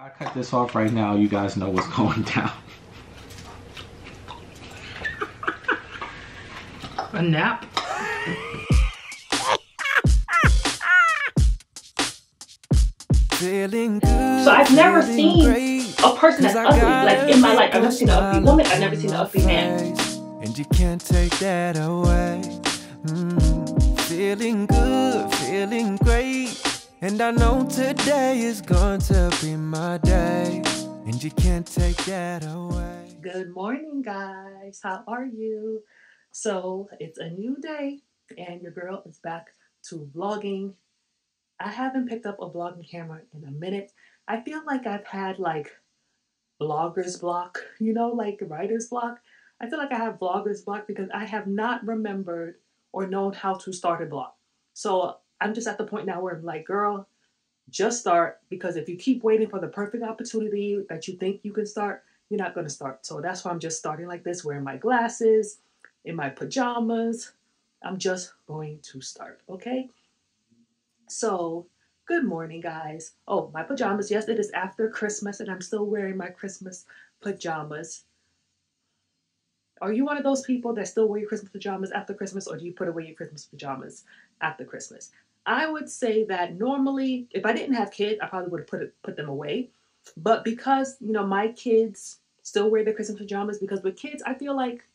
I cut this off right now, you guys know what's going down. A nap? So I've never seen a person that's ugly. Like in my life, I've never seen an ugly woman. I've never seen an ugly man. And you can't take that away. Feeling good, feeling great. And I know today is going to be my day. And you can't take that away. Good morning, guys. How are you? So it's a new day and your girl is back to vlogging. I haven't picked up a vlogging camera in a minute. I feel like I've had like vlogger's block, you know, like writer's block. I feel like I have vlogger's block because I have not remembered or known how to start a vlog. So I'm just at the point now where I'm like, girl, just start, because if you keep waiting for the perfect opportunity that you think you can start, you're not going to start. So that's why I'm just starting like this, wearing my glasses, in my pajamas. I'm just going to start, okay? So, good morning, guys. Oh, my pajamas. Yes, it is after Christmas, and I'm still wearing my Christmas pajamas. Are you one of those people that still wear your Christmas pajamas after Christmas, or do you put away your Christmas pajamas after Christmas? I would say that normally, if I didn't have kids, I probably would have put them away. But because, you know, my kids still wear their Christmas pajamas, because with kids, I feel like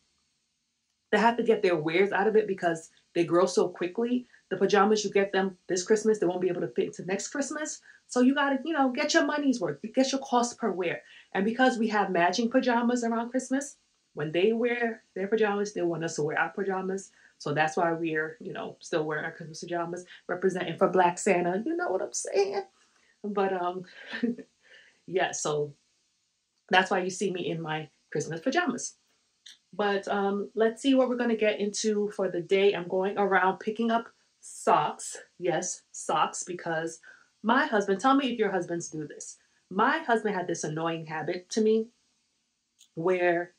they have to get their wears out of it because they grow so quickly. The pajamas you get them this Christmas, they won't be able to fit into next Christmas. So you got to, you know, get your money's worth, get your cost per wear. And because we have matching pajamas around Christmas, when they wear their pajamas, they want us to wear our pajamas. So that's why we're, you know, still wearing our Christmas pajamas, representing for Black Santa. You know what I'm saying? But, yeah, so that's why you see me in my Christmas pajamas. But let's see what we're going to get into for the day. I'm going around picking up socks. Yes, socks, because my husband, tell me if your husbands do this. My husband had this annoying habit to me where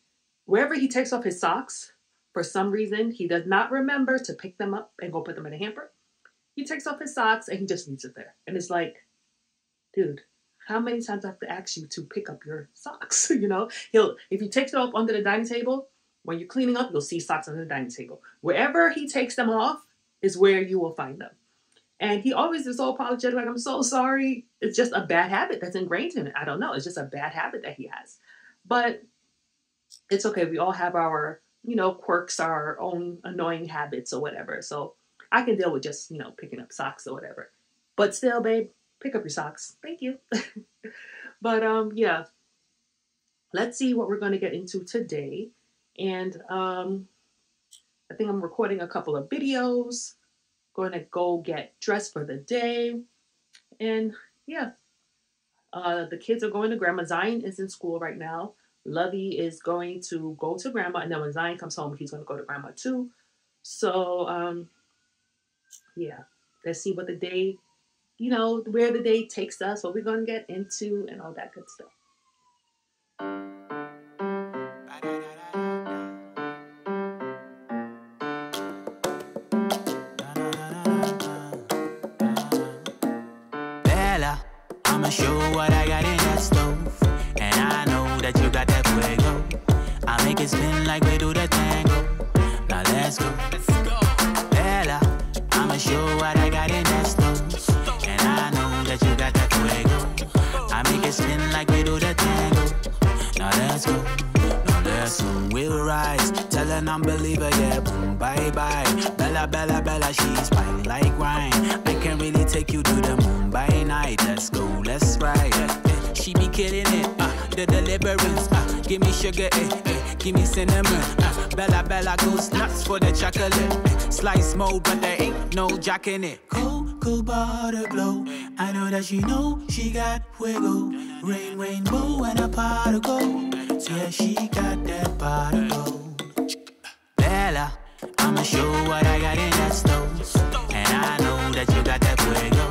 wherever he takes off his socks, for some reason, he does not remember to pick them up and go put them in a hamper. He takes off his socks and he just leaves it there. And it's like, dude, how many times do I have to ask you to pick up your socks? You know, if he takes it off under the dining table, when you're cleaning up, you'll see socks under the dining table. Wherever he takes them off is where you will find them. And he always is so apologetic, like, I'm so sorry. It's just a bad habit that's ingrained in him. I don't know. It's just a bad habit that he has. But it's okay. We all have our, you know, quirks, our own annoying habits or whatever. So I can deal with just, you know, picking up socks or whatever. But still, babe, pick up your socks. Thank you. But yeah, let's see what we're going to get into today. And I think I'm recording a couple of videos, going to go get dressed for the day. And yeah, the kids are going to grandma. Zion is in school right now. Lovey is going to go to grandma. And then when Zion comes home, he's going to go to grandma too. So yeah, let's see what the day, you know, where the day takes us, what we're going to get into and all that good stuff. I'ma show what I got in that stove. And I know that you got that fuego. I make it spin like we do the tango. Now let's go. Bella, I'ma show what I got in that stove. And I know that you got that fuego. I make it spin like we do the tango. Now let's go. Now let's go. We'll rise. Tell an unbeliever, yeah, boom, bye bye. Bella, Bella, Bella, she's fine like wine. I can really take you to the moon by night. Let's go, let's ride. She be killing it, the deliverance. Give me sugar, give me cinnamon. Bella, Bella goes nuts for the chocolate. Slice mode, but there ain't no jack in it. Cocoa butter glow. I know that she know she got wiggle. Rainbow and a pot of gold. Yeah, she got that pot of gold. Bella, I'ma show what I got in that stove. And I know that you got that fuego.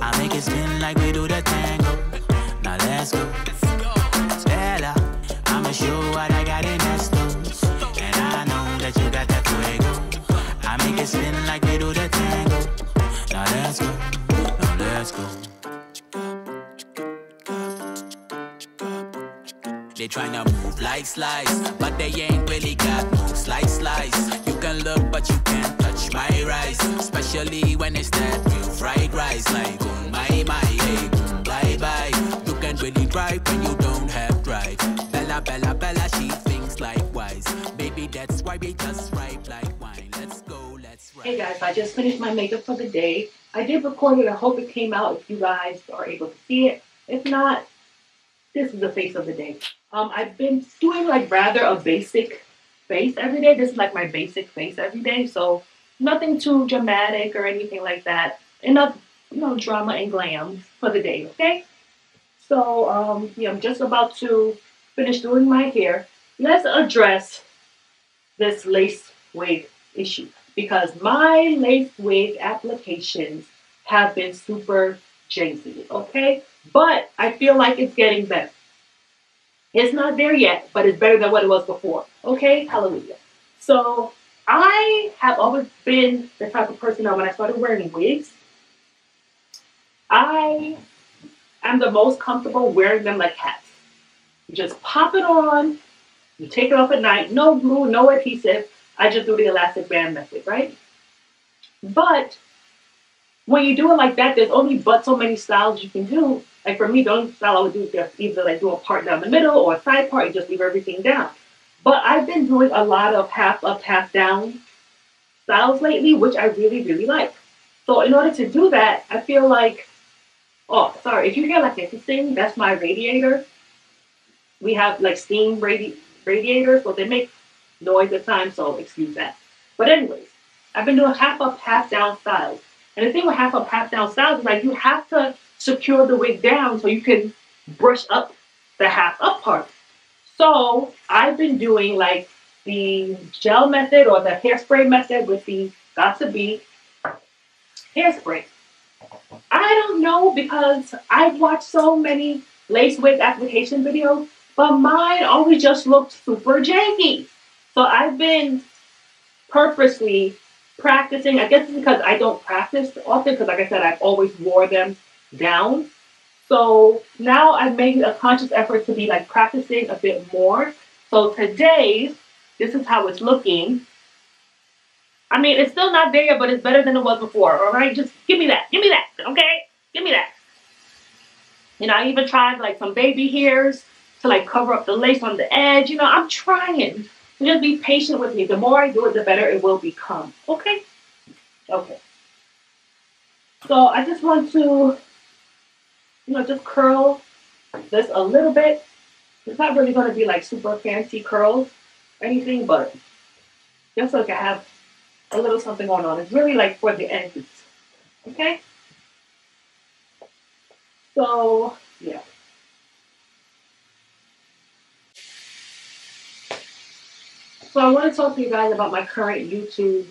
I make it spin like we do the tango. Now let's go. Bella, I'ma show what I got in that stove. And I know that you got that fuego. I make it spin like we do the tango. Now let's go. Now let's go. They tryna move like slice, but they ain't really got moves like slice. You can look, but you can't touch my rice, especially when it's that real fried rice. Like, oh my, hey, boom, bye bye. You can't really drive when you don't have drive. Bella, Bella, Bella, she thinks likewise. Baby, that's why we just ripe like wine. Let's go, let's ride. Hey guys, I just finished my makeup for the day. I did record it. I hope it came out if you guys are able to see it. If not, this is the face of the day. I've been doing like rather a basic face every day. This is like my basic face every day. So nothing too dramatic or anything like that. Enough, drama and glam for the day, okay? So, yeah, I'm just about to finish doing my hair. Let's address this lace wig issue because my lace wig applications have been super janky, okay? But I feel like it's getting better. It's not there yet, but it's better than what it was before. Okay? Hallelujah. So I have always been the type of person that when I started wearing wigs, I am the most comfortable wearing them like hats. You just pop it on, you take it off at night, no glue, no adhesive. I just do the elastic band method, right? But when you do it like that, there's only but so many styles you can do. Like for me, the only style I would do is just either like do a part down the middle or a side part and just leave everything down. But I've been doing a lot of half up, half down styles lately, which I really, really like. So in order to do that, I feel like, oh, sorry, if you hear like this thing, that's my radiator. We have like steam radiators, so they make noise at times, so excuse that. But anyways, I've been doing half up, half down styles. And the thing with half up, half down styles is like you have to secure the wig down so you can brush up the half up part. So I've been doing like the gel method or the hairspray method with the Gotta Be hairspray. I don't know because I've watched so many lace wig application videos, but mine always just looked super janky. So I've been purposely practicing. I guess it's because I don't practice often because like I said, I've always wore them down. So now I've made a conscious effort to be like practicing a bit more. So today, this is how it's looking. I mean, it's still not there, but it's better than it was before. All right, just give me that, okay? Give me that. I even tried like some baby hairs to like cover up the lace on the edge. I'm trying. Just be patient with me. The more I do it, the better it will become. Okay? Okay. So I just want to, just curl this a little bit. It's not really going to be like super fancy curls or anything, but just so I can have a little something going on. It's really like for the ends. Okay? So, yeah. So I want to talk to you guys about my current YouTube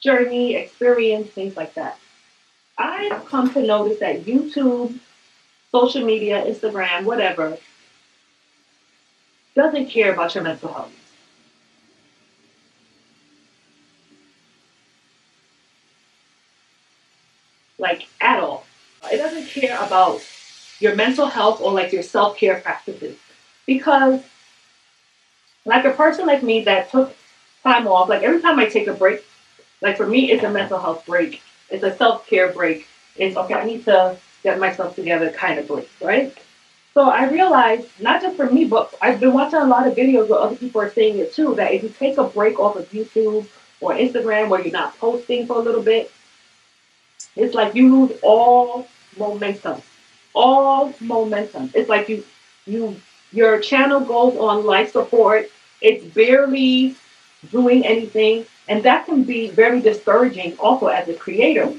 journey, experience, things like that. I've come to notice that YouTube, social media, Instagram, whatever, doesn't care about your mental health. Like, at all. It doesn't care about your mental health or like your self-care practices. Because like a person like me that took time off, like every time I take a break, like for me, it's a mental health break. It's a self-care break. It's, okay, I need to get myself together kind of break, right? So I realized, not just for me, but I've been watching a lot of videos where other people are saying it too, that if you take a break off of YouTube or Instagram where you're not posting for a little bit, it's like you lose all momentum. All momentum. It's like your channel goes on life support. It's barely doing anything. And that can be very discouraging also as a creator.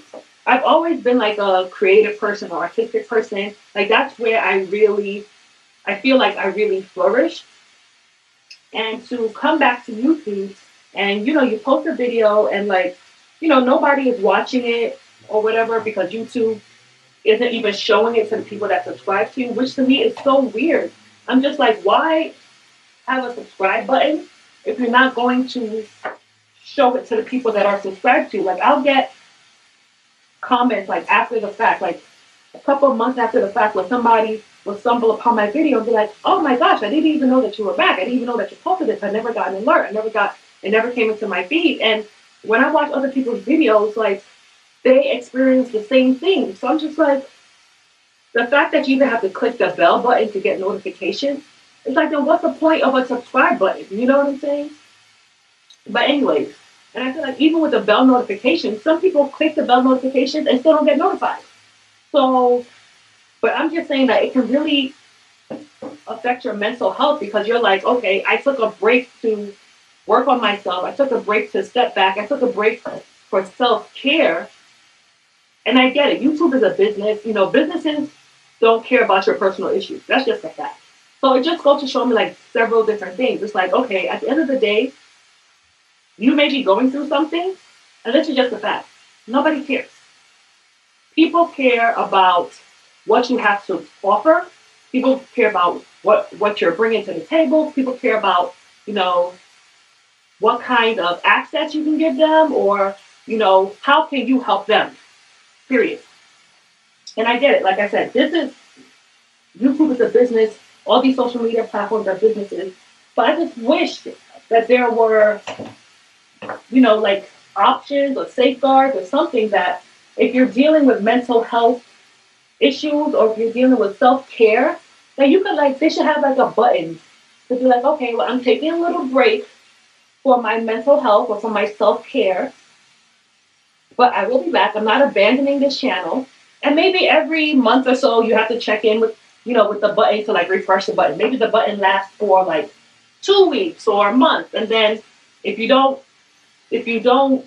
I've always been like a creative person or artistic person. Like that's where I feel like I really flourish. And to come back to YouTube and, you post a video and like, nobody is watching it or whatever because YouTube isn't even showing it to the people that subscribe to you, which to me is so weird. I'm just like, why have a subscribe button if you're not going to show it to the people that are subscribed to you? Like, I'll get comments like after the fact, like a couple of months after the fact, where somebody will stumble upon my video and be like, oh my gosh, I didn't even know that you were back. I didn't even know that you posted this. I never got an alert. It never came into my feed. And when I watch other people's videos, like, they experience the same thing. So I'm just like, the fact that you even have to click the bell button to get notifications, it's like, then what's the point of a subscribe button? You know what I'm saying? But anyways, and I feel like even with the bell notifications, some people click the bell notifications and still don't get notified. So, but I'm just saying that it can really affect your mental health because you're like, okay, I took a break to work on myself. I took a break to step back. I took a break for self-care. And I get it. YouTube is a business. You know, businesses don't care about your personal issues. That's just a fact. So it just goes to show me like several different things. It's like, okay, at the end of the day, you may be going through something, and this is just a fact. Nobody cares. People care about what you have to offer. People care about what you're bringing to the table. People care about, you know, what kind of access you can give them, or, you know, how can you help them, period. And I get it. Like I said, YouTube is a business. All these social media platforms are businesses. But I just wish that there were, you know, like options or safeguards or something that if you're dealing with mental health issues or if you're dealing with self-care, that you could, like, they should have like a button to be like, okay, well, I'm taking a little break for my mental health or for my self-care, but I will be back. I'm not abandoning this channel. And maybe every month or so you have to check in with, you know, with the button to like refresh the button. Maybe the button lasts for like 2 weeks or a month. And then if you don't, you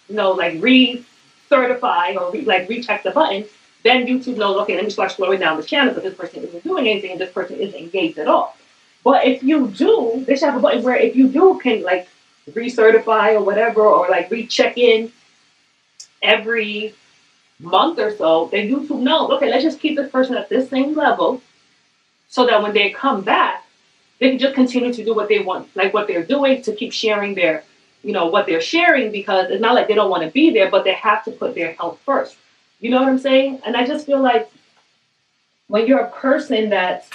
know, like recertify or recheck the button, then YouTube knows, okay, let me start slowing down the channel because this person isn't doing anything and this person isn't engaged at all. But if you do, they should have a button where if you do can like recertify or whatever, or like recheck in every month or so, then YouTube knows, okay, let's just keep this person at this same level so that when they come back, they can just continue to do what they want, like what they're doing, to keep sharing their, you know, what they're sharing, because it's not like they don't want to be there, but they have to put their health first. You know what I'm saying? And I just feel like when you're a person that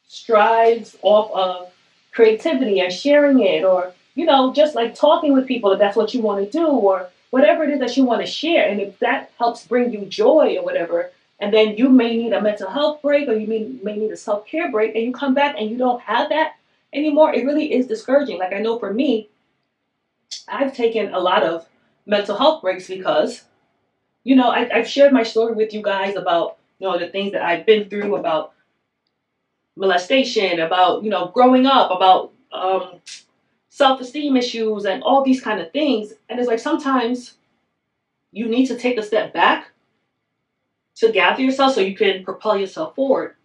strives off of creativity and sharing it, or, you know, just like talking with people, if that's what you want to do, or whatever it is that you want to share, and if that helps bring you joy or whatever, and then you may need a mental health break or you may need a self-care break, and you come back and you don't have that anymore, it really is discouraging. Like, I know for me, I've taken a lot of mental health breaks because, you know, I've shared my story with you guys about, you know, the things that I've been through, about molestation, about, you know, growing up, about self-esteem issues and all these kind of things. And it's like sometimes you need to take a step back to gather yourself so you can propel yourself forward.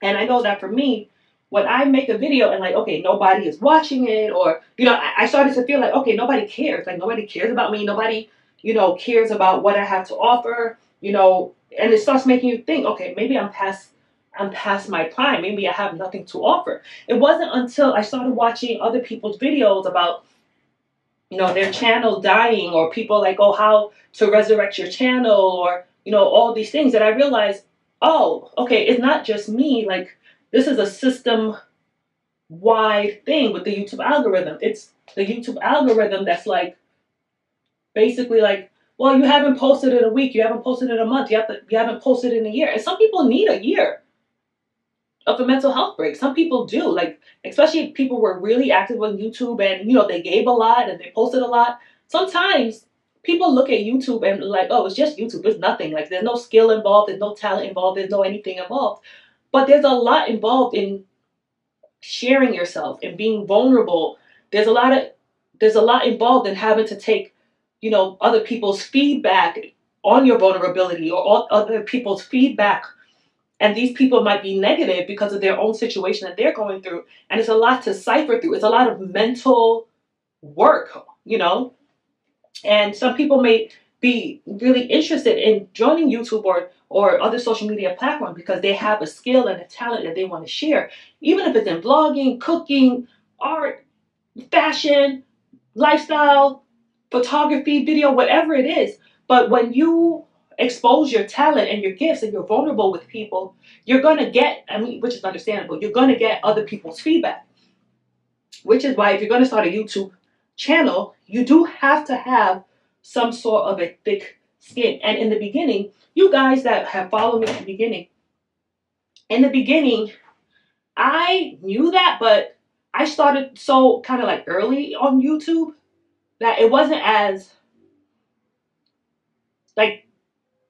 And I know that for me, when I make a video and like, okay, nobody is watching it, or, you know, I started to feel like, okay, nobody cares. Like, nobody cares about me. Nobody, you know, cares about what I have to offer, you know, and it starts making you think, okay, maybe I'm past my prime. Maybe I have nothing to offer. It wasn't until I started watching other people's videos about, you know, their channel dying, or people like, oh, how to resurrect your channel, or, you know, all these things, that I realized, oh, okay, it's not just me. Like, this is a system-wide thing with the YouTube algorithm. It's the YouTube algorithm that's like, basically like, well, you haven't posted in a week, you haven't posted in a month, you haven't posted in a year. And some people need a year of a mental health break. Some people do, like, especially if people were really active on YouTube and, you know, they gave a lot and they posted a lot. Sometimes people look at YouTube and like, oh, it's just YouTube, it's nothing. Like, there's no skill involved, there's no talent involved, there's no anything involved. But there's a lot involved in sharing yourself and being vulnerable. There's a lot involved in having to take, you know, other people's feedback on your vulnerability, or other people's feedback. And these people might be negative because of their own situation that they're going through. And it's a lot to cipher through. It's a lot of mental work, you know. And some people may be really interested in joining YouTube or other social media platforms because they have a skill and a talent that they want to share. Even if it's in blogging, cooking, art, fashion, lifestyle, photography, video, whatever it is. But when you expose your talent and your gifts and you're vulnerable with people, you're going to get, I mean, which is understandable, you're going to get other people's feedback. Which is why if you're going to start a YouTube channel, you do have to have some sort of a thick skin. And in the beginning, you guys that have followed me in the beginning, I knew that, but I started so kind of like early on YouTube that it wasn't as like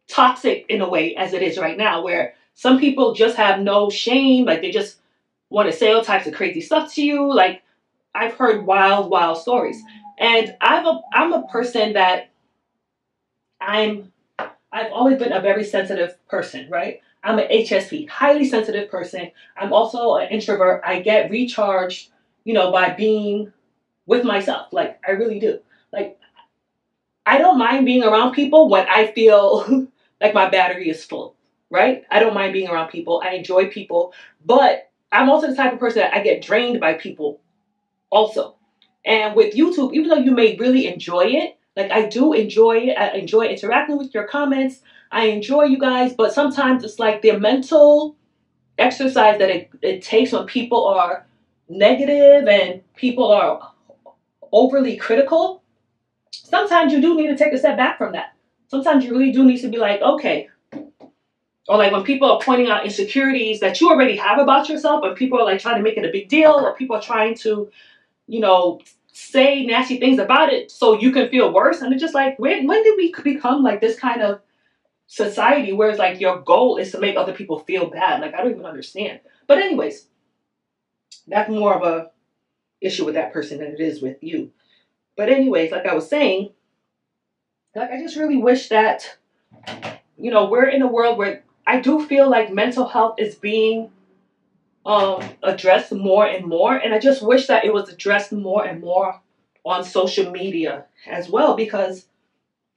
toxic in a way as it is right now, where some people just have no shame, like they just want to say all types of crazy stuff to you. Like I've heard wild stories, and I'm a person that I've always been a very sensitive person, right? I'm an HSP, highly sensitive person. I'm also an introvert. I get recharged, by being with myself. Like I really do. Like I don't mind being around people when I feel like my battery is full, right? I don't mind being around people. I enjoy people, but I'm also the type of person that I get drained by people also. And with YouTube, even though you may really enjoy it, like I do enjoy it, I enjoy interacting with your comments, I enjoy you guys, but sometimes it's like the mental exercise that it takes when people are negative and people are overly critical. Sometimes you do need to take a step back from that. Sometimes you really do need to be like, okay. Or like when people are pointing out insecurities that you already have about yourself, but people are like trying to make it a big deal, or people are trying to, say nasty things about it so you can feel worse. And it's just like, when did we become like this kind of society where it's like your goal is to make other people feel bad? Like, I don't even understand. But anyways, that's more of a issue with that person than it is with you. But anyways, like I was saying, like I just really wish that, we're in a world where I do feel like mental health is being addressed more and more, and I just wish that it was addressed more and more on social media as well, because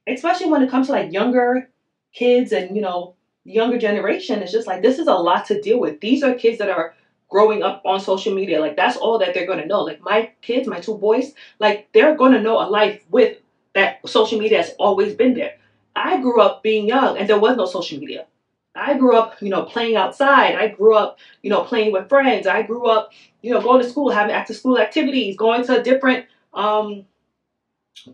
especially when it comes to like younger kids and the younger generation, it's just like this is a lot to deal with. These are kids that are growing up on social media. Like that's all that they're going to know. Like my kids, my two boys, like they're going to know a life with that. Social media has always been there. I grew up being young and there was no social media. I grew up, playing outside. I grew up, playing with friends. I grew up, going to school, having after school activities, going to different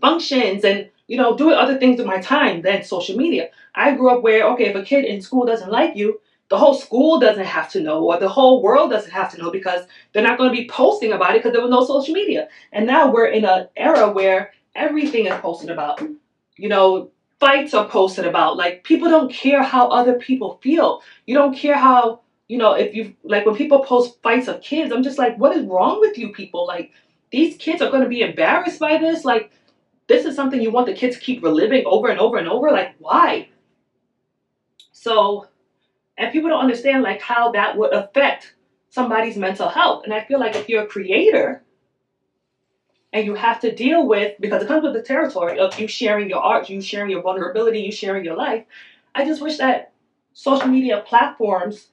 functions and, doing other things with my time than social media. I grew up where, okay, if a kid in school doesn't like you, the whole school doesn't have to know, or the whole world doesn't have to know, because they're not going to be posting about it because there was no social media. And now we're in an era where everything is posted about, fights are posted about. Like people don't care how other people feel. You don't care how, if you like when people post fights of kids, I'm just like, what is wrong with you people? Like these kids are going to be embarrassed by this. Like this is something you want the kids to keep reliving over and over and over. Like why? So, and people don't understand like how that would affect somebody's mental health. And I feel like if you're a creator and you have to deal with, because it comes with the territory of you sharing your art, you sharing your vulnerability, you sharing your life. I just wish that social media platforms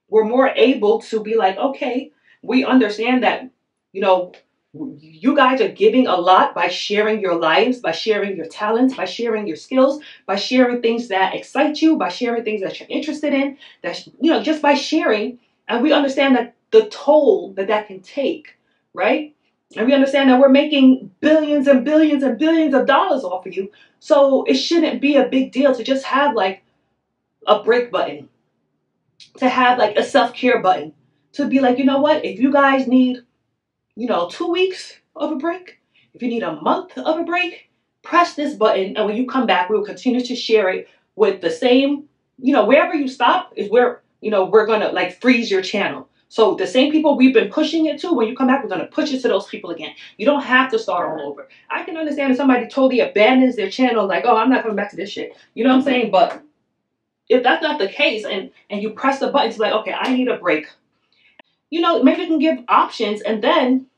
were more able to be like, okay, we understand that, you guys are giving a lot by sharing your lives, by sharing your talents, by sharing your skills, by sharing things that excite you, by sharing things that you're interested in, that, just by sharing. And we understand that the toll that can take, right? And we understand that we're making billions and billions and billions of dollars off of you. So it shouldn't be a big deal to just have like a break button, to have like a self-care button, to be like, you know what, if you guys need 2 weeks of a break, if you need a month of a break, press this button. And when you come back, we will continue to share it with the same, wherever you stop is where, we're going to like freeze your channel. So the same people we've been pushing it to, when you come back, we're going to push it to those people again. You don't have to start all over. I can understand if somebody totally abandons their channel, like, oh, I'm not coming back to this shit. You know what I'm saying? But if that's not the case and you press the button to be like, okay, I need a break. Maybe you can give options, and then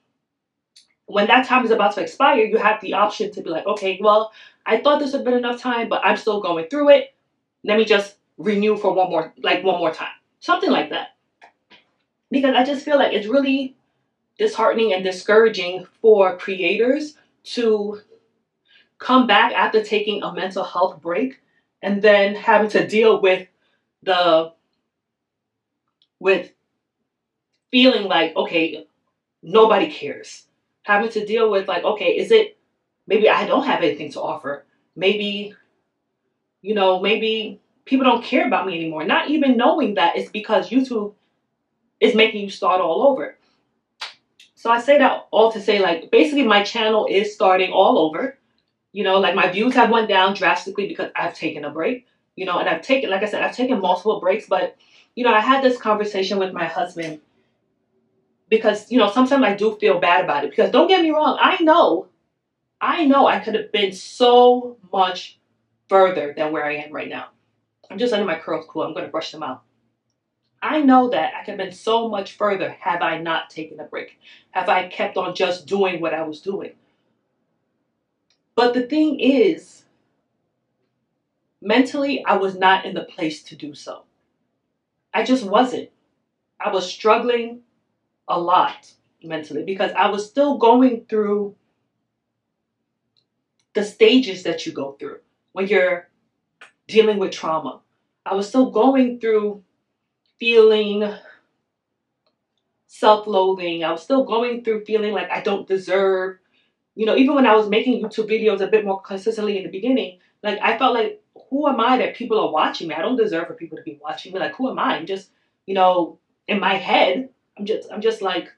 when that time is about to expire, you have the option to be like, okay, well, I thought this had been enough time, but I'm still going through it. Let me just renew for one more time. Something like that. Because I just feel like it's really disheartening and discouraging for creators to come back after taking a mental health break and then having to deal with with feeling like, okay, nobody cares. Having to deal with like, okay, is it, maybe I don't have anything to offer. Maybe, maybe people don't care about me anymore. Not even knowing that it's because YouTube is making you start all over. So I say that all to say, like, basically my channel is starting all over. Like my views have went down drastically because I've taken a break, and I've taken, like I said, I've taken multiple breaks, but, I had this conversation with my husband because, sometimes I do feel bad about it because don't get me wrong. I know I could have been so much further than where I am right now. I'm just letting my curls cool. I'm going to brush them out. I know that I could have been so much further had I not taken a break. Have I kept on just doing what I was doing. But the thing is, mentally, I was not in the place to do so. I just wasn't. I was struggling a lot mentally because I was still going through the stages that you go through when you're dealing with trauma. I was still going through feeling self-loathing. I was still going through feeling like I don't deserve, even when I was making YouTube videos a bit more consistently in the beginning, like I felt like, who am I that people are watching me? I don't deserve for people to be watching me. Like, who am I? I'm just, in my head, I'm just like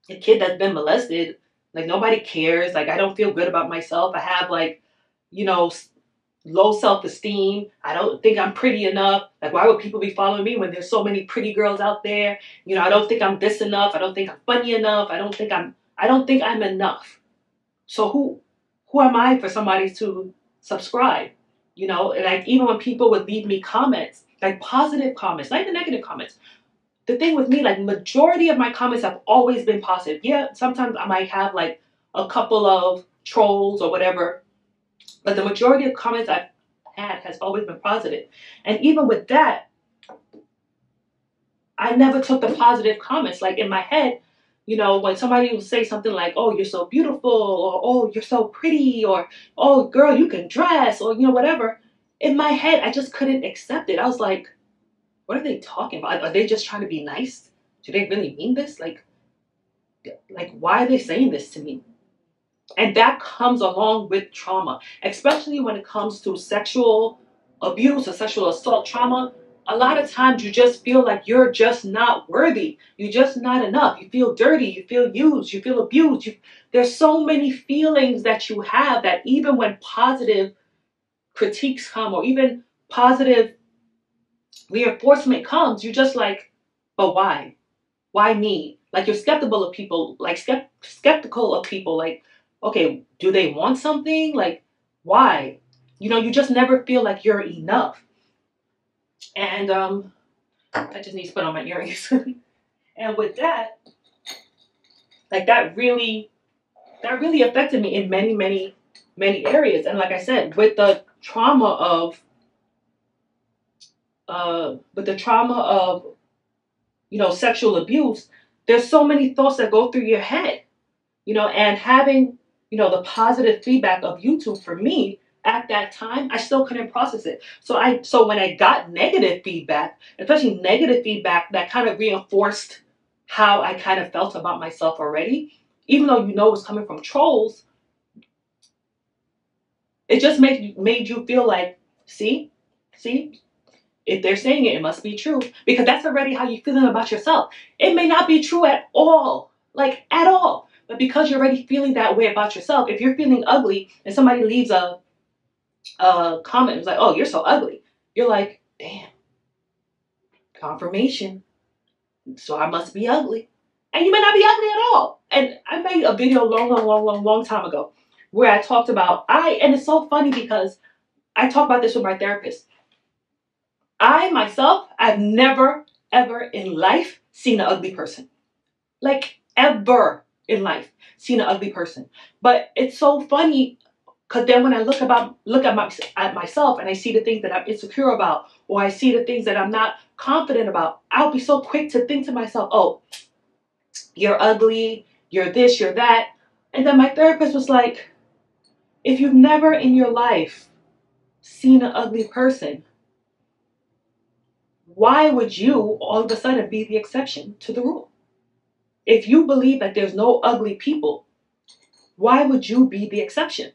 a kid that's been molested. Like nobody cares. Like I don't feel good about myself. I have like, low self-esteem. I don't think I'm pretty enough. Like why would people be following me when there's so many pretty girls out there? I don't think I'm this enough. I don't think I'm funny enough. I don't think I'm enough. So who am I for somebody to subscribe? And like even when people would leave me comments, like positive comments, not the negative comments. The thing with me, like majority of my comments have always been positive. Yeah, sometimes I might have like a couple of trolls or whatever, but the majority of comments I've had has always been positive. And even with that, I never took the positive comments. Like in my head, when somebody would say something like, oh, you're so beautiful, or oh, you're so pretty, or oh, girl, you can dress, or whatever. In my head, I just couldn't accept it. I was like, what are they talking about? Are they just trying to be nice? Do they really mean this? Like why are they saying this to me? And that comes along with trauma, especially when it comes to sexual abuse or sexual assault trauma. A lot of times you just feel like you're just not worthy. You're just not enough. You feel dirty. You feel used. You feel abused. There's so many feelings that you have that even when positive critiques come or even positive reinforcement comes, you're just like, but why? Why me? Like you're skeptical of people, like skeptical of people, like, okay, do they want something? Like, why? You just never feel like you're enough. And I just need to put on my earrings. And with that, like that really affected me in many, many, many areas. And like I said, with the trauma of sexual abuse, there's so many thoughts that go through your head, and having, the positive feedback of YouTube for me at that time, I still couldn't process it. So when I got negative feedback, especially negative feedback that kind of reinforced how I kind of felt about myself already, even though it was coming from trolls, it just made you feel like, see, if they're saying it, it must be true. Because that's already how you're feeling about yourself. It may not be true at all. Like, at all. But because you're already feeling that way about yourself, if you're feeling ugly and somebody leaves a comment, it's like, oh, you're so ugly. You're like, damn. Confirmation. So I must be ugly. And you may not be ugly at all. And I made a video long time ago where I talked about, and it's so funny because I talk about this with my therapist. I, myself, I've never, ever in life seen an ugly person. Like, ever in life seen an ugly person. But it's so funny because then when I look at myself and I see the things that I'm insecure about, or I see the things that I'm not confident about, I'll be so quick to think to myself, oh, you're ugly, you're this, you're that. And then my therapist was like, if you've never in your life seen an ugly person, why would you all of a sudden be the exception to the rule? If you believe that there's no ugly people, why would you be the exception?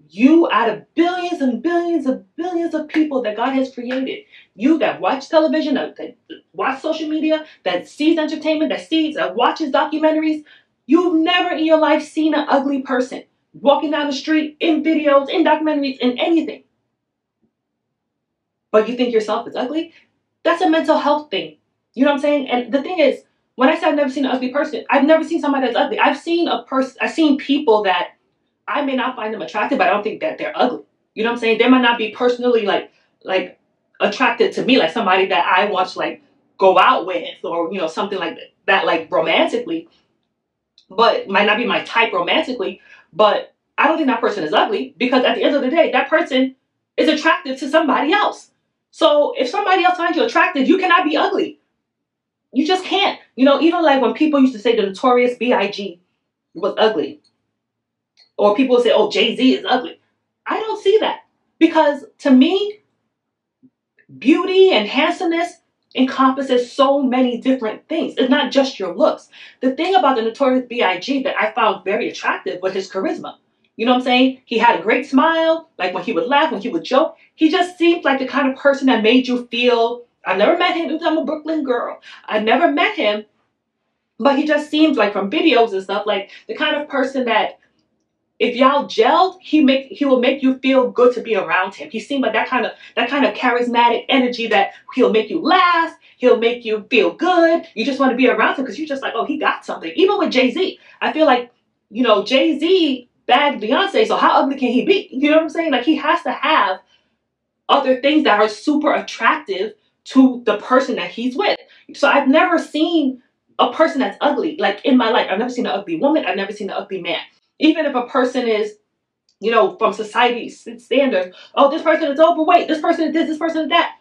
You, out of billions and billions and billions of people that God has created, you that watch television, that watch social media, that sees entertainment, that watches documentaries, you've never in your life seen an ugly person walking down the street, in videos, in documentaries, in anything. But you think yourself is ugly? That's a mental health thing. You know what I'm saying? And the thing is, when I say I've never seen an ugly person, I've never seen somebody that's ugly. I've seen people that I may not find them attractive, but I don't think that they're ugly. You know what I'm saying? They might not be personally like attracted to me, like somebody that I want to like go out with, or you know, something like that, like romantically. But might not be my type romantically. But I don't think that person is ugly, because at the end of the day, that person is attractive to somebody else. So if somebody else finds you attractive, you cannot be ugly. You just can't. You know, even like when people used to say the Notorious B.I.G. was ugly. Or people say, oh, Jay-Z is ugly. I don't see that. Because to me, beauty and handsomeness encompasses so many different things. It's not just your looks. The thing about the Notorious B.I.G. that I found very attractive was his charisma. You know what I'm saying? He had a great smile. Like when he would laugh, when he would joke. He just seemed like the kind of person that made you feel... I never met him because I'm a Brooklyn girl. I never met him. But he just seemed like, from videos and stuff, like the kind of person that if y'all gelled, he will make you feel good to be around him. He seemed like that kind of charismatic energy that he'll make you laugh, he'll make you feel good. You just want to be around him because you're just like, oh, he got something. Even with Jay-Z, I feel like, you know, Jay-Z bagged Beyonce, so how ugly can he be? You know what I'm saying? Like, he has to have other things that are super attractive to the person that he's with. So I've never seen a person that's ugly, like in my life. I've never seen an ugly woman. I've never seen an ugly man. Even if a person is, you know, from society's standards, oh, this person is overweight, this person is this person is that.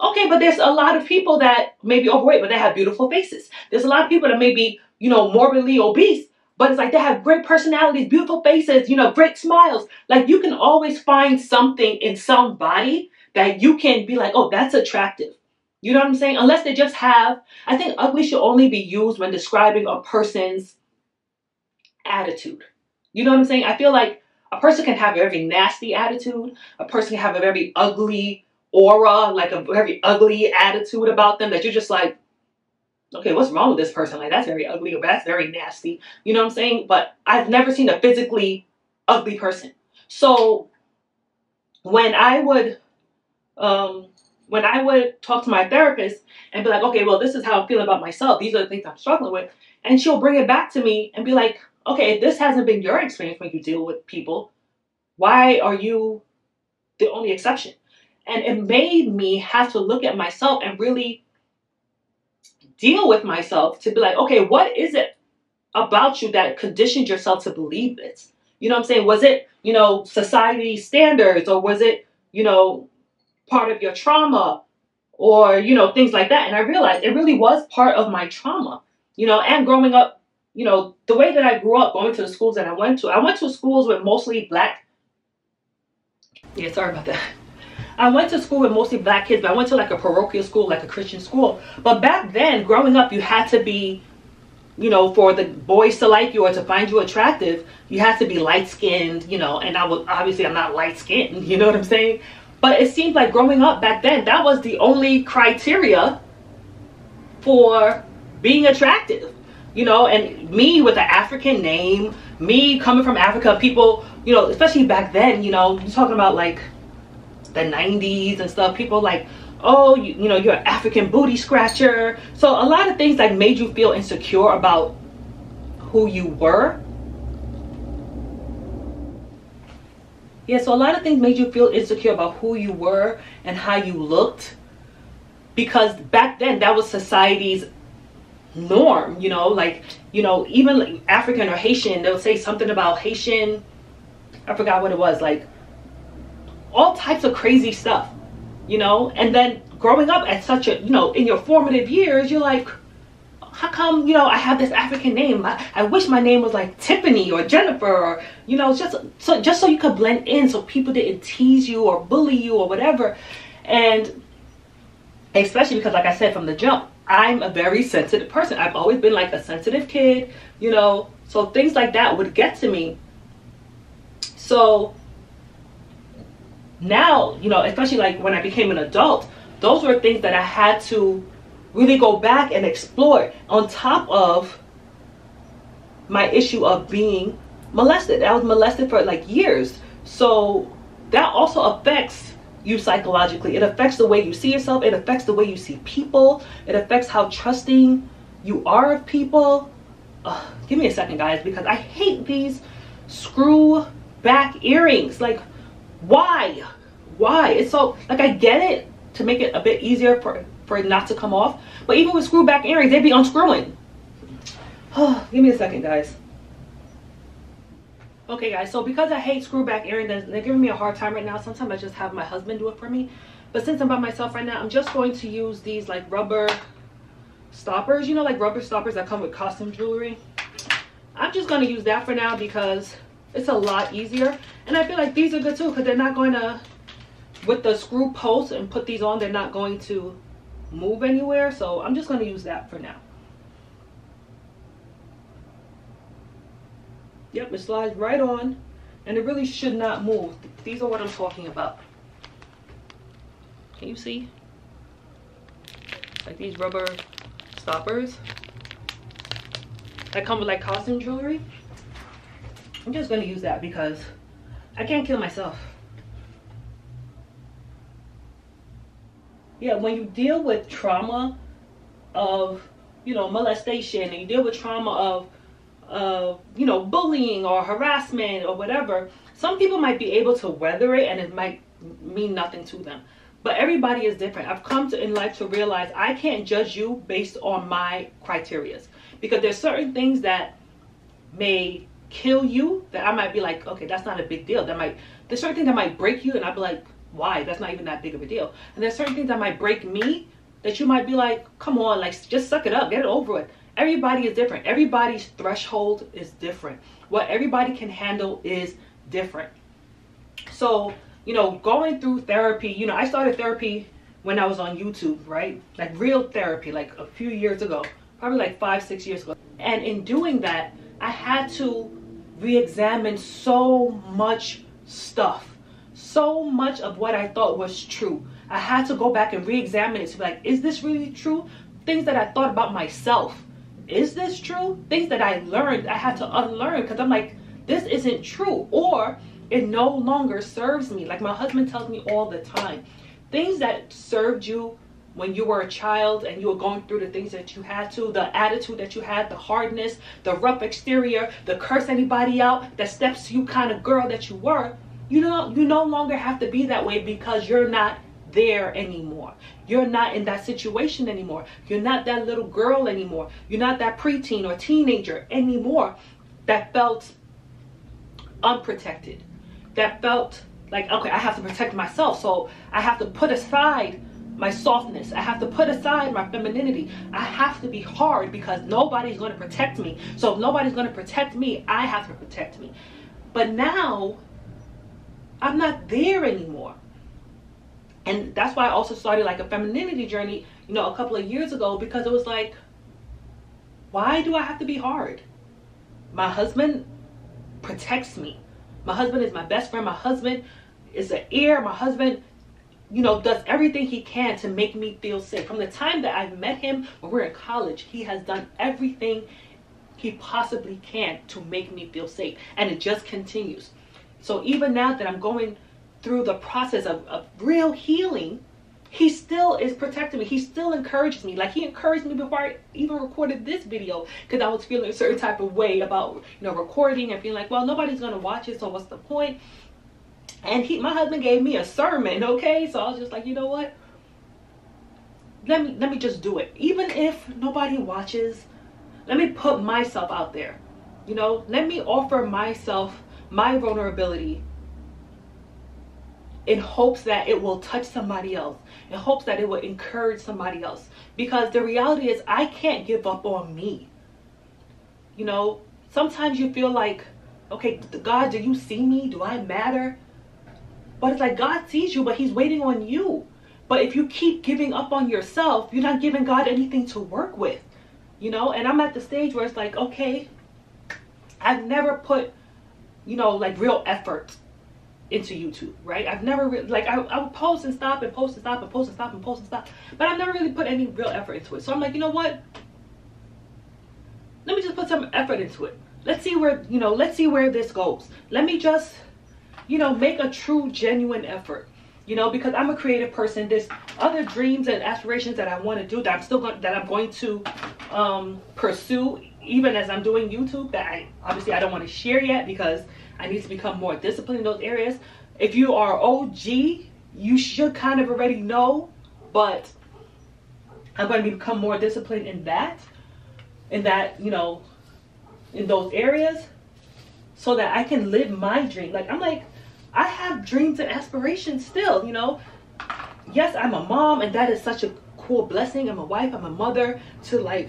Okay, but there's a lot of people that may be overweight, but they have beautiful faces. There's a lot of people that may be, you know, morbidly obese, but it's like they have great personalities, beautiful faces, you know, great smiles. Like, you can always find something in somebody that you can be like, oh, that's attractive. You know what I'm saying? Unless they just have, I think ugly should only be used when describing a person's attitude. You know what I'm saying? I feel like a person can have a very nasty attitude. A person can have a very ugly aura, like a very ugly attitude about them that you're just like, okay, what's wrong with this person? Like, that's very ugly or that's very nasty. You know what I'm saying? But I've never seen a physically ugly person. So when I would talk to my therapist and be like, okay, well, this is how I'm feeling about myself. These are the things I'm struggling with. And she'll bring it back to me and be like, okay, if this hasn't been your experience when you deal with people, why are you the only exception? And it made me have to look at myself and really deal with myself to be like, okay, what is it about you that conditioned yourself to believe this? You know what I'm saying? Was it, you know, society standards, or was it, you know, part of your trauma, or, you know, things like that? And I realized it really was part of my trauma, you know, and growing up, you know, the way that I grew up, going to the schools that I went to schools with mostly black. Yeah, sorry about that. I went to school with mostly black kids, but I went to like a parochial school, like a Christian school. But back then, growing up, you had to be, you know, for the boys to like you or to find you attractive, you had to be light-skinned, you know, and I'm not light-skinned, you know what I'm saying? But it seemed like growing up back then, that was the only criteria for being attractive. You know, and me with an African name, me coming from Africa, people, you know, especially back then, you know, you're talking about like the 90s and stuff, people like, oh, you know, you're an African booty scratcher. So a lot of things like made you feel insecure about who you were. Yeah, so a lot of things made you feel insecure about who you were and how you looked. Because back then, that was society's norm, you know, like, you know, even like African or Haitian, they'll say something about Haitian, I forgot what it was, like all types of crazy stuff, you know. And then growing up at such a, you know, in your formative years, you're like, how come, you know, I have this African name? I wish my name was like Tiffany or Jennifer, or, you know, just so you could blend in, so people didn't tease you or bully you or whatever. And especially because, like I said from the jump, I'm a very sensitive person. I've always been like a sensitive kid, you know, so things like that would get to me. So now, you know, especially like when I became an adult, those were things that I had to really go back and explore, on top of my issue of being molested. I was molested for like years. So that also affects you psychologically. It affects the way you see yourself. It affects the way you see people. It affects how trusting you are of people. Give me a second, guys, because I hate these screw back earrings. Like, why? It's so, like, I get it to make it a bit easier for it not to come off, but even with screw back earrings, they'd be unscrewing. Give me a second, guys. Okay, guys, so because I hate screw back earrings, they're giving me a hard time right now. Sometimes I just have my husband do it for me, but since I'm by myself right now, I'm just going to use these like rubber stoppers, you know, like rubber stoppers that come with costume jewelry. I'm just going to use that for now because it's a lot easier, and I feel like these are good too, because they're not going to, with the screw posts and put these on, they're not going to move anywhere. So I'm just going to use that for now. Yep, it slides right on, and it really should not move. These are what I'm talking about. Can you see? Like these rubber stoppers that come with like costume jewelry. I'm just going to use that because I can't kill myself. Yeah, when you deal with trauma of, you know, molestation, and you deal with trauma of you know, bullying or harassment or whatever, some people might be able to weather it and it might mean nothing to them. But everybody is different. I've come to in life to realize I can't judge you based on my criteria, because there's certain things that may kill you that I might be like, okay, that's not a big deal. There's certain things that might break you, and I'd be like, why? That's not even that big of a deal. And there's certain things that might break me that you might be like, come on, like, just suck it up, get it over with. Everybody is different. Everybody's threshold is different. What everybody can handle is different. So, you know, going through therapy, you know, I started therapy when I was on YouTube, right? Like real therapy, like a few years ago, probably like 5-6 years ago. And in doing that, I had to re-examine so much stuff. So much of what I thought was true. I had to go back and re-examine it to be like, is this really true? Things that I thought about myself, is this true? Things that I learned, I had to unlearn, because I'm like, this isn't true, or it no longer serves me. Like my husband tells me all the time, things that served you when you were a child and you were going through the things that you had to, the attitude that you had, the hardness, the rough exterior, the curse anybody out, the steps to you kind of girl that you were, you know, you no longer have to be that way because you're not there anymore. You're not in that situation anymore. You're not that little girl anymore. You're not that preteen or teenager anymore that felt unprotected, that felt like, okay, I have to protect myself, so I have to put aside my softness. I have to put aside my femininity. I have to be hard because nobody's going to protect me. So if nobody's going to protect me, I have to protect me. But now I'm not there anymore. And that's why I also started like a femininity journey, you know, a couple of years ago, because it was like, why do I have to be hard? My husband protects me. My husband is my best friend. My husband is an ear. My husband, you know, does everything he can to make me feel safe. From the time that I met him when we were in college, he has done everything he possibly can to make me feel safe. And it just continues. So even now that I'm going through the process of real healing, he still is protecting me. He still encourages me. Like he encouraged me before I even recorded this video, because I was feeling a certain type of way about, you know, recording and feeling like, well, nobody's gonna watch it, so what's the point? And my husband gave me a sermon, okay? So I was just like, you know what? Let me just do it. Even if nobody watches, let me put myself out there. You know, let me offer myself, my vulnerability in hopes that it will touch somebody else, in hopes that it will encourage somebody else. Because the reality is, I can't give up on me. You know, sometimes you feel like, okay, God, do you see me? Do I matter? But it's like, God sees you, but he's waiting on you. But if you keep giving up on yourself, you're not giving God anything to work with. You know, and I'm at the stage where it's like, okay, I've never put, you know, like real effort into YouTube, right? I've never like I would post and stop and post and stop and post and stop and post and stop, but I've never really put any real effort into it. So I'm like, you know what? Let me just put some effort into it. Let's see where, you know, let's see where this goes. Let me just, you know, make a true, genuine effort. You know, because I'm a creative person. There's other dreams and aspirations that I want to do that I'm going to pursue, even as I'm doing YouTube, that I don't want to share yet because I need to become more disciplined in those areas. If you are OG, you should kind of already know, but I'm going to become more disciplined in that, you know, in those areas, so that I can live my dream. Like, I'm like, I have dreams and aspirations still, you know. Yes, I'm a mom, and that is such a cool blessing. I'm a wife, I'm a mother to like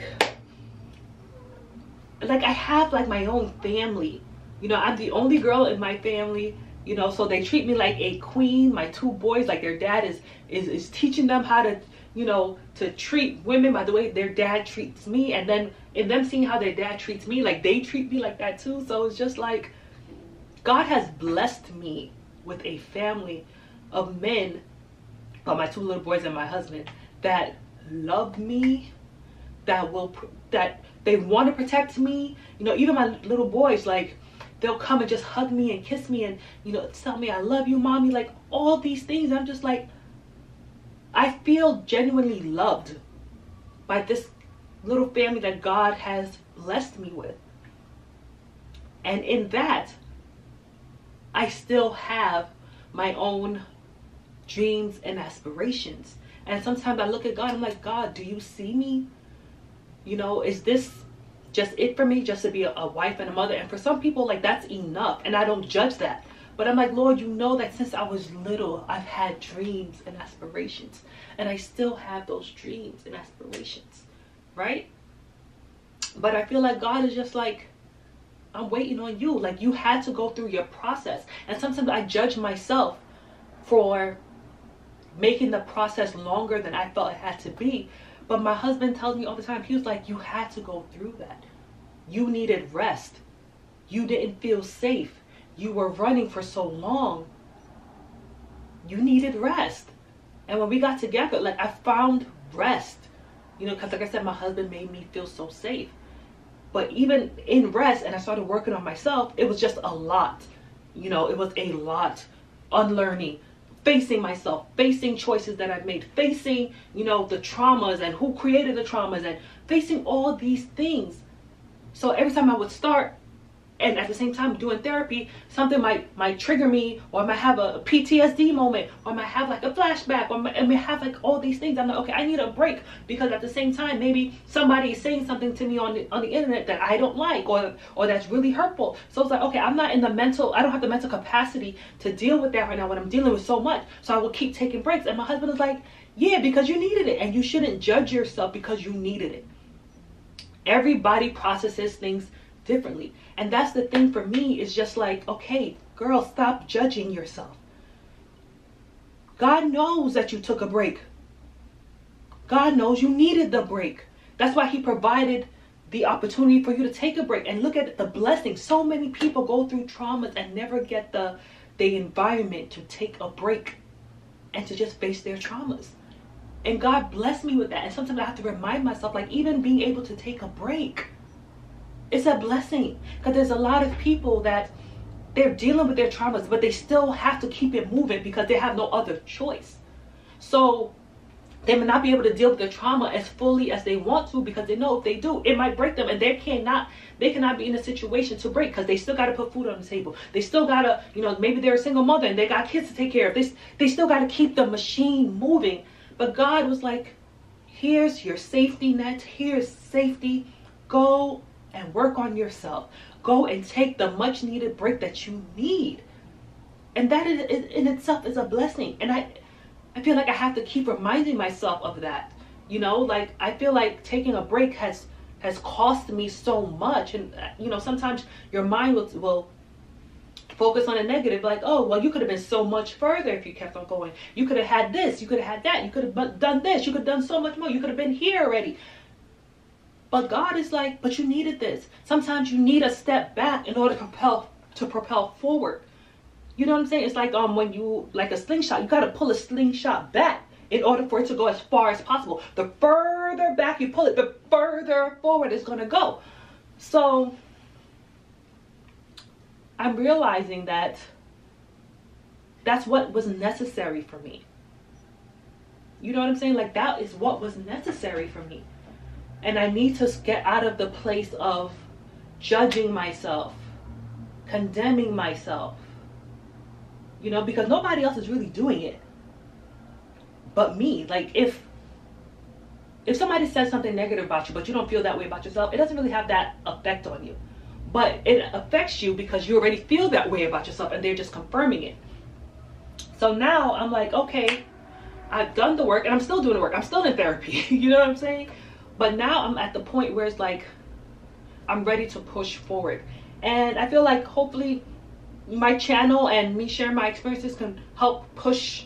I have like my own family. You know, I'm the only girl in my family, you know, so they treat me like a queen. My two boys, like their dad is teaching them how to, you know, to treat women by the way their dad treats me. And then in them seeing how their dad treats me, like they treat me like that too. So it's just like, God has blessed me with a family of men, well, my two little boys and my husband, that love me, that they want to protect me. You know, even my little boys, like, they'll come and just hug me and kiss me and, you know, tell me I love you, mommy, like all these things. I'm just like, I feel genuinely loved by this little family that God has blessed me with. And in that, I still have my own dreams and aspirations. And sometimes I look at God, I'm like, God, do you see me? You know, is this just it for me, just to be a wife and a mother? And for some people, like, that's enough. And I don't judge that. But I'm like, Lord, you know that since I was little, I've had dreams and aspirations. And I still have those dreams and aspirations, right? But I feel like God is just like, I'm waiting on you. Like, you had to go through your process. And sometimes I judge myself for making the process longer than I felt it had to be. But my husband tells me all the time, he was like, you had to go through that. You needed rest. You didn't feel safe. You were running for so long. You needed rest. And when we got together, like, I found rest. You know, because like I said, my husband made me feel so safe. But even in rest, and I started working on myself, it was just a lot. You know, it was a lot. Unlearning, facing myself, facing choices that I've made, facing, you know, the traumas and who created the traumas, and facing all these things. So every time I would start, and at the same time doing therapy, something might trigger me, or I might have a PTSD moment, or I might have like a flashback, or I may have like all these things. I'm like, okay, I need a break, because at the same time, maybe somebody is saying something to me on the internet that I don't like, or that's really hurtful. So it's like, okay, I don't have the mental capacity to deal with that right now when I'm dealing with so much. So I will keep taking breaks. And my husband is like, yeah, because you needed it, and you shouldn't judge yourself because you needed it. Everybody processes things differently. And that's the thing for me, is just like, okay, girl, stop judging yourself. God knows that you took a break. God knows you needed the break. That's why he provided the opportunity for you to take a break. And look at the blessing. So many people go through traumas and never get the environment to take a break and to just face their traumas. And God blessed me with that. And sometimes I have to remind myself, like, even being able to take a break, it's a blessing. Because there's a lot of people that they're dealing with their traumas, but they still have to keep it moving because they have no other choice. So they may not be able to deal with their trauma as fully as they want to, because they know if they do, it might break them, and they cannot be in a situation to break, because they still got to put food on the table. They still got to, you know, maybe they're a single mother and they got kids to take care of. They still got to keep the machine moving. But God was like, here's your safety net. Here's safety. Go and work on yourself. Go and take the much needed break that you need. And that in itself is a blessing. And I feel like I have to keep reminding myself of that. You know, like I feel like taking a break has cost me so much. And you know, sometimes your mind will focus on a negative, like, oh, well, you could have been so much further if you kept on going. You could have had this, you could have had that, you could have done this, you could have done so much more, you could have been here already. But God is like, but you needed this. Sometimes you need a step back in order to propel forward. You know what I'm saying? It's like when you, like a slingshot, you got to pull a slingshot back in order for it to go as far as possible. The further back you pull it, the further forward it's going to go. So I'm realizing that that's what was necessary for me. You know what I'm saying? Like that is what was necessary for me. And I need to get out of the place of judging myself, condemning myself, you know, because nobody else is really doing it but me. Like if somebody says something negative about you, but you don't feel that way about yourself, it doesn't really have that effect on you. But it affects you because you already feel that way about yourself and they're just confirming it. So now I'm like, okay, I've done the work and I'm still doing the work. I'm still in therapy. You know what I'm saying? But now I'm at the point where it's like, I'm ready to push forward. And I feel like hopefully my channel and me sharing my experiences can help push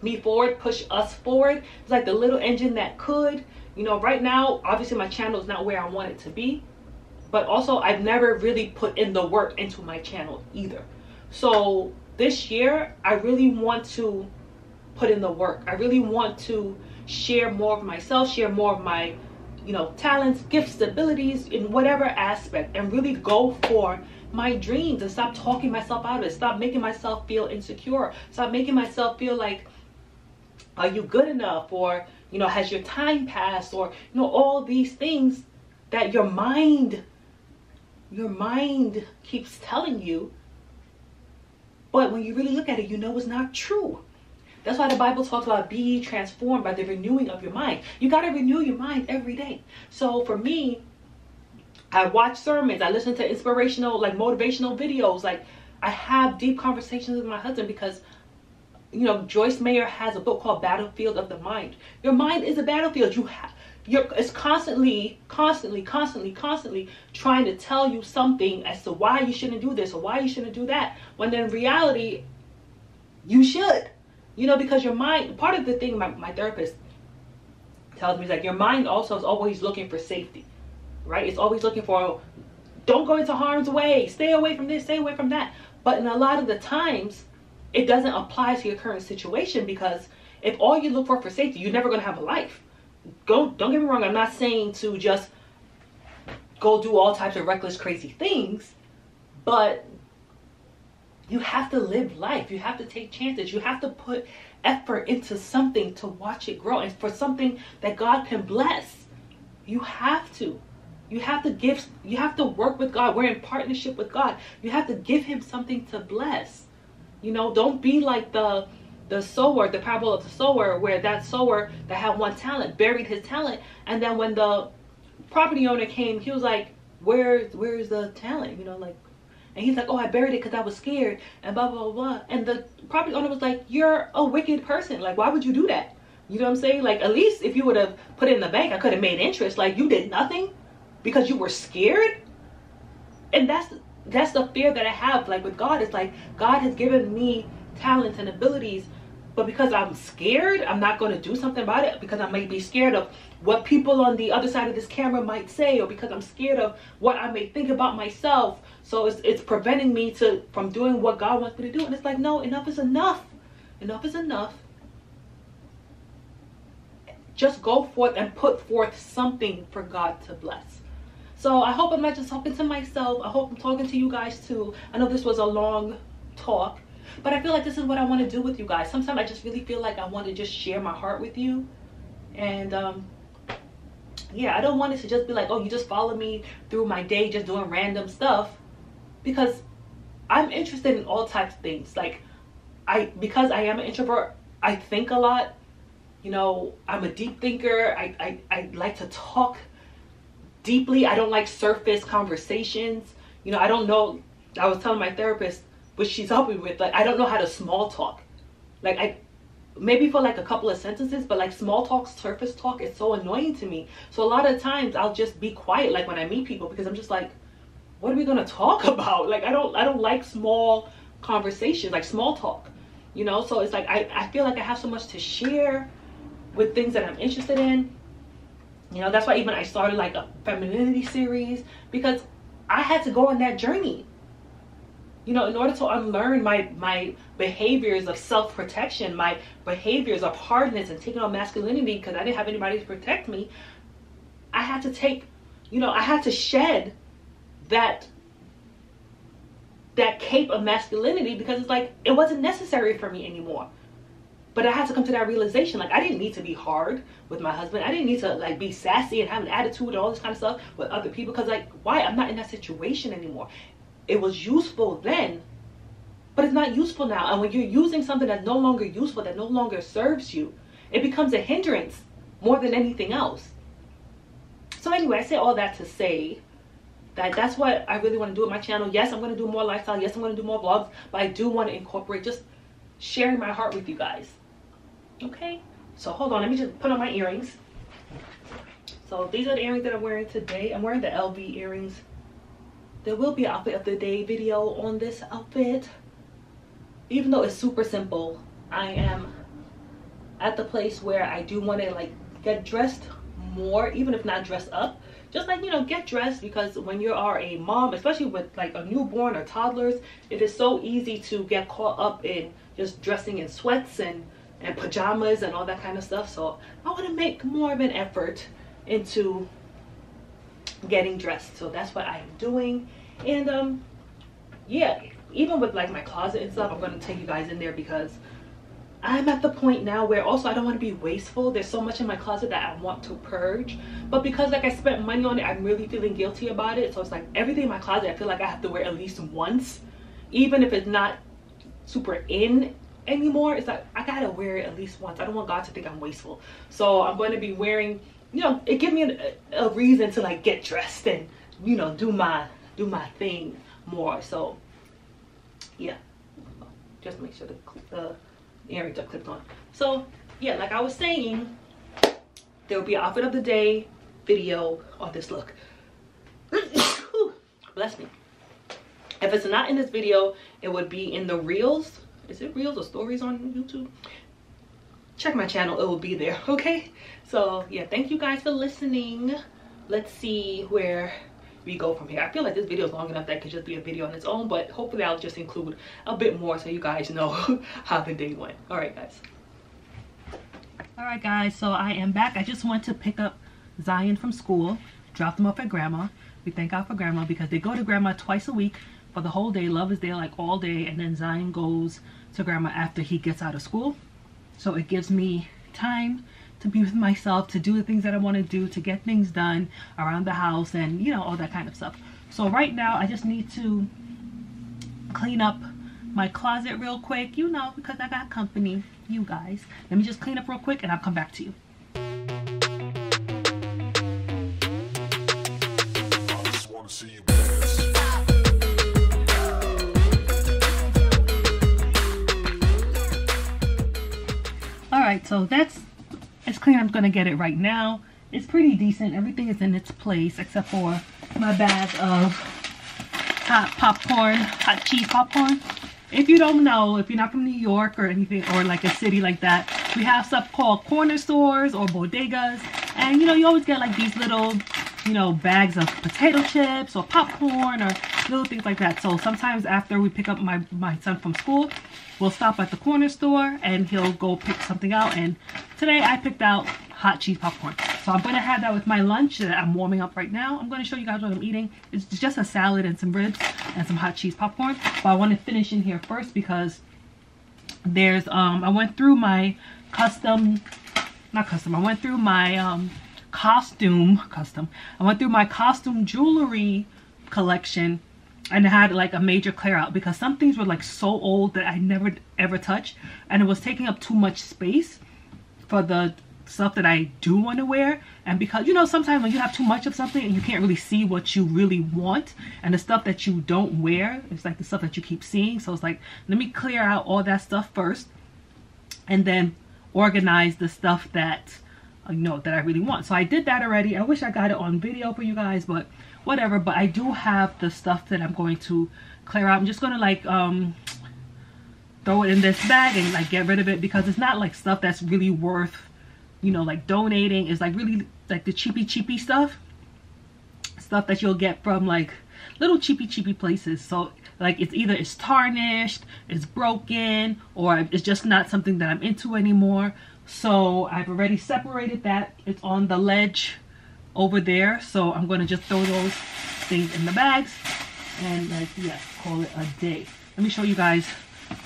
me forward, push us forward. It's like the little engine that could, you know, right now, obviously my channel is not where I want it to be. But also, I've never really put in the work into my channel either. So this year, I really want to put in the work. I really want to share more of myself, share more of my, you know, talents, gifts, abilities in whatever aspect, and really go for my dreams and stop talking myself out of it. Stop making myself feel insecure. Stop making myself feel like, are you good enough? Or, you know, has your time passed? Or, you know, all these things that your mind keeps telling you, but when you really look at it, you know it's not true. That's why the Bible talks about be transformed by the renewing of your mind. You got to renew your mind every day. So for me, I watch sermons, I listen to inspirational, like motivational videos, like I have deep conversations with my husband because, you know, Joyce Meyer has a book called Battlefield of the Mind. Your mind is a battlefield. It's constantly trying to tell you something as to why you shouldn't do this or why you shouldn't do that, when in reality you should, you know, because your mind, part of the thing my therapist tells me is like your mind also is always looking for safety, right? It's always looking for, don't go into harm's way, stay away from this, stay away from that. But in a lot of the times it doesn't apply to your current situation, because if all you look for safety, you're never going to have a life. Don't get me wrong, I'm not saying to just go do all types of reckless, crazy things, but you have to live life. You have to take chances. You have to put effort into something to watch it grow, and for something that God can bless. You have to. You have to work with God. We're in partnership with God. You have to give him something to bless. You know, don't be like the sower, the parable of the sower, where that sower that had one talent buried his talent, and then when the property owner came, he was like, where's the talent, you know, like, and he's like, oh, I buried it because I was scared, and blah blah blah. And the property owner was like, you're a wicked person, like, why would you do that? You know what I'm saying? Like, at least if you would have put it in the bank, I could have made interest. Like, you did nothing because you were scared. And that's the fear that I have, like, with God. It's like God has given me talents and abilities, but because I'm scared, I'm not going to do something about it, because I might be scared of what people on the other side of this camera might say, or because I'm scared of what I may think about myself. So it's preventing me from doing what God wants me to do. And it's like, no, enough is enough. Enough is enough. Just go forth and put forth something for God to bless. So I hope I'm not just talking to myself. I hope I'm talking to you guys too. I know this was a long talk, but I feel like this is what I want to do with you guys. Sometimes I just really feel like I want to just share my heart with you. And yeah, I don't want it to just be like, oh, you just follow me through my day just doing random stuff, because I'm interested in all types of things. Like, because I am an introvert, I think a lot. You know, I'm a deep thinker. I like to talk deeply. I don't like surface conversations. You know, I don't know. I was telling my therapist, which she's helping me with. Like, I don't know how to small talk. Like, maybe for like a couple of sentences, but like small talk, surface talk is so annoying to me. So a lot of times I'll just be quiet, like when I meet people, because I'm just like, what are we gonna talk about? Like, I don't like small conversations, like small talk, you know? So it's like, I feel like I have so much to share with things that I'm interested in. You know, that's why even I started like a femininity series, because I had to go on that journey. You know, in order to unlearn my behaviors of self-protection, my behaviors of hardness and taking on masculinity, because I didn't have anybody to protect me, I had to take, you know, I had to shed that cape of masculinity, because it's like, it wasn't necessary for me anymore. But I had to come to that realization, like, I didn't need to be hard with my husband. I didn't need to like be sassy and have an attitude and all this kind of stuff with other people, because like, why? I'm not in that situation anymore. It was useful then, but it's not useful now. And when you're using something that's no longer useful, that no longer serves you, it becomes a hindrance more than anything else. So anyway, I say all that to say that that's what I really want to do with my channel. Yes, I'm going to do more lifestyle. Yes, I'm going to do more vlogs, but I do want to incorporate just sharing my heart with you guys. Okay, so hold on, let me just put on my earrings. So these are the earrings that I'm wearing today. I'm wearing the LV earrings. There will be an outfit of the day video on this outfit. Even though it's super simple, I am at the place where I do want to like get dressed more, even if not dressed up. Just like, you know, get dressed, because when you are a mom, especially with like a newborn or toddlers, it is so easy to get caught up in just dressing in sweats and pajamas and all that kind of stuff. So I want to make more of an effort into getting dressed. So that's what I am doing. And yeah, even with like my closet and stuff, I'm going to take you guys in there, because I'm at the point now where also I don't want to be wasteful. There's so much in my closet that I want to purge, but because like I spent money on it, I'm really feeling guilty about it. So it's like everything in my closet I feel like I have to wear at least once, even if it's not super in anymore. It's like I gotta wear it at least once. I don't want God to think I'm wasteful. So I'm going to be wearing, you know, it gives me a reason to like get dressed and, you know, do my thing more. So yeah, just make sure the earrings are clipped on. So yeah, like I was saying, there will be an outfit of the day video on this look. Bless me. If it's not in this video, it would be in the reels. Is it reels or stories on YouTube? Check my channel, it will be there. Okay, so yeah, thank you guys for listening. Let's see where we go from here. I feel like this video is long enough that it could just be a video on its own, but hopefully I'll just include a bit more so you guys know how the day went. All right guys, so I am back. I just went to pick up Zion from school, drop them off at grandma. We thank God for grandma, because they go to grandma twice a week for the whole day. Love is there like all day, and then Zion goes to grandma after he gets out of school. So it gives me time to be with myself, to do the things that I want to do, to get things done around the house and, you know, all that kind of stuff. So right now I just need to clean up my closet real quick, you know, because I got company, you guys. Let me just clean up real quick and I'll come back to you. I just want to see you dance. Alright, so that's as clean as I'm gonna get it right now. It's pretty decent. Everything is in its place except for my bag of hot cheese popcorn. If you don't know, if you're not from New York or anything, or like a city like that, we have stuff called corner stores or bodegas, and you know, you always get like these little, you know, bags of potato chips or popcorn or little things like that. So sometimes after we pick up my son from school, we'll stop at the corner store and he'll go pick something out. And today I picked out hot cheese popcorn. So I'm going to have that with my lunch that I'm warming up right now. I'm going to show you guys what I'm eating. It's just a salad and some ribs and some hot cheese popcorn. But I want to finish in here first because there's, I went through my costume jewelry collection, and it had like a major clear out because some things were like so old that I never ever touched, and it was taking up too much space for the stuff that I do want to wear. And because, you know, sometimes when you have too much of something and you can't really see what you really want, and the stuff that you don't wear, it's like the stuff that you keep seeing. So it's like, let me clear out all that stuff first and then organize the stuff that, you know, that I really want. So I did that already. I wish I got it on video for you guys, but whatever. But I do have the stuff that I'm going to clear out. I'm just going to like throw it in this bag and like get rid of it, because it's not like stuff that's really worth, you know, like donating. It's like really like the cheapy stuff that you'll get from like little cheapy places. So like it's tarnished, it's broken, or it's just not something that I'm into anymore. So I've already separated that. It's on the ledge over there. So I'm going to just throw those things in the bags and like, yeah, call it a day. Let me show you guys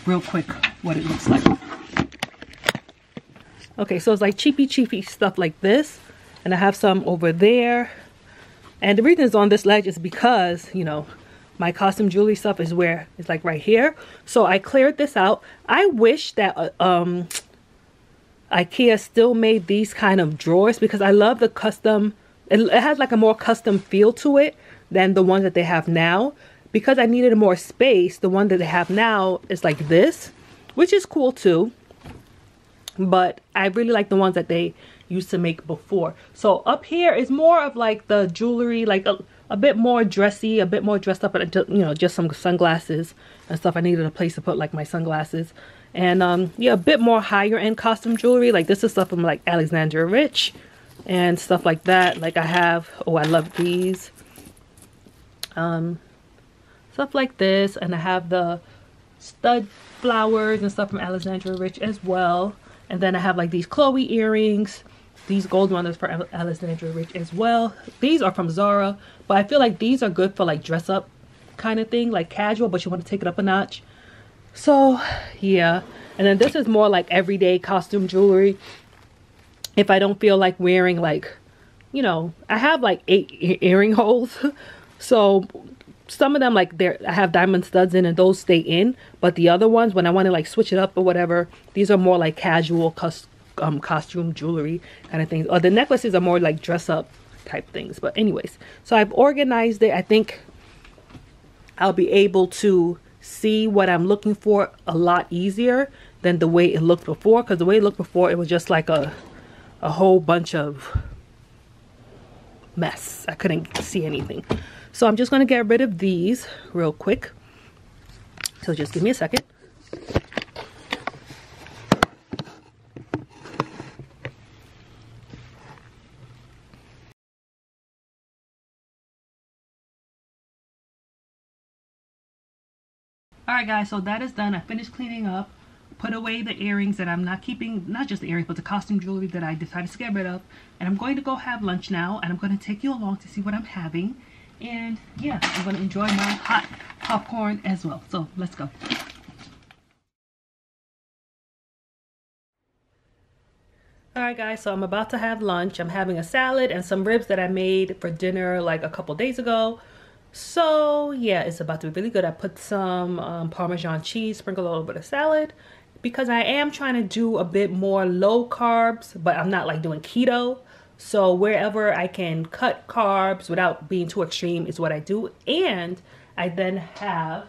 real quick what it looks like. Okay, so it's like cheapy stuff like this, and I have some over there. And the reason it's on this ledge is because, you know, my costume jewelry stuff is where it's like right here. So I cleared this out. I wish that IKEA still made these kind of drawers, because I love the custom. It has like a more custom feel to it than the ones that they have now. Because I needed more space, the one that they have now is like this, which is cool too. But I really like the ones that they used to make before. So up here is more of like the jewelry, like a bit more dressy, a bit more dressed up, and you know, just some sunglasses and stuff. I needed a place to put like my sunglasses. And yeah, a bit more higher end costume jewelry. Like this is stuff from like Alexandra Rich and stuff like that. Like I have, oh, I love these. Stuff like this, and I have the stud flowers and stuff from Alexandra Rich as well. And then I have like these Chloe earrings. These gold ones are for Alexandra Rich as well. These are from Zara, but I feel like these are good for like dress up kind of thing, like casual, but you want to take it up a notch. So yeah, and then this is more like everyday costume jewelry. If I don't feel like wearing, like, you know, I have like 8 earring holes. So some of them, like, I have diamond studs in and those stay in, but the other ones, when I want to like switch it up or whatever, these are more like casual costume jewelry kind of things. Or the necklaces are more like dress up type things. But anyways, so I've organized it. I think I'll be able to see what I'm looking for a lot easier than the way it looked before, because the way it looked before, it was just like a whole bunch of mess. I couldn't see anything. So I'm just going to get rid of these real quick. So just give me a second. Alright guys, so that is done. I finished cleaning up. Put away the earrings that I'm not keeping, not just the earrings, but the costume jewelry that I decided to get rid of. And I'm going to go have lunch now, and I'm going to take you along to see what I'm having. And yeah, I'm going to enjoy my hot popcorn as well. So let's go. Alright guys, so I'm about to have lunch. I'm having a salad and some ribs that I made for dinner like a couple days ago. So yeah, it's about to be really good. I put some Parmesan cheese sprinkled all over the salad, because I am trying to do a bit more low carbs, but I'm not like doing keto. So wherever I can cut carbs without being too extreme is what I do. And I then have